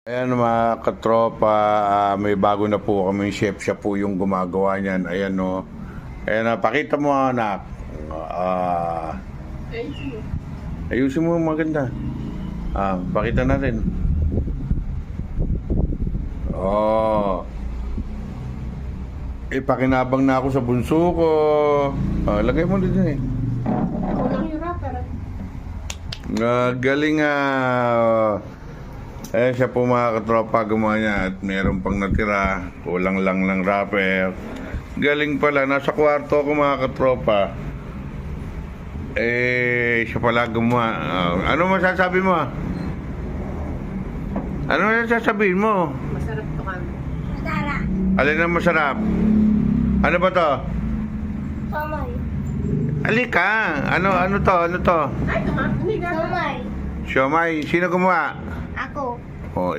Ayan mga katropa, may bago na po kami chef, siya po yung gumagawa niyan. Ayan no. Ayan, pakita mo anak. Ayusin mo maganda. Pakita natin. Pakinabang na ako sa bunso ko. Lagay mo dito eh. Ako lang yung rapper. Galing siya po mga katropa gumawa niya at meron pang natira. Kulang lang ng wrapper. Galing pala. Nasa kwarto ko mga katropa. Siya pala gumawa. Ano masasabi mo? Ano masasabihin mo? Masarap to kami. Masarap. Alin ang masarap? Ano ba to? Somay. Alika. Ano to? Ano to? Ay, hindi ka. Somay. Siomay. Sino gumawa? Ako. Oh,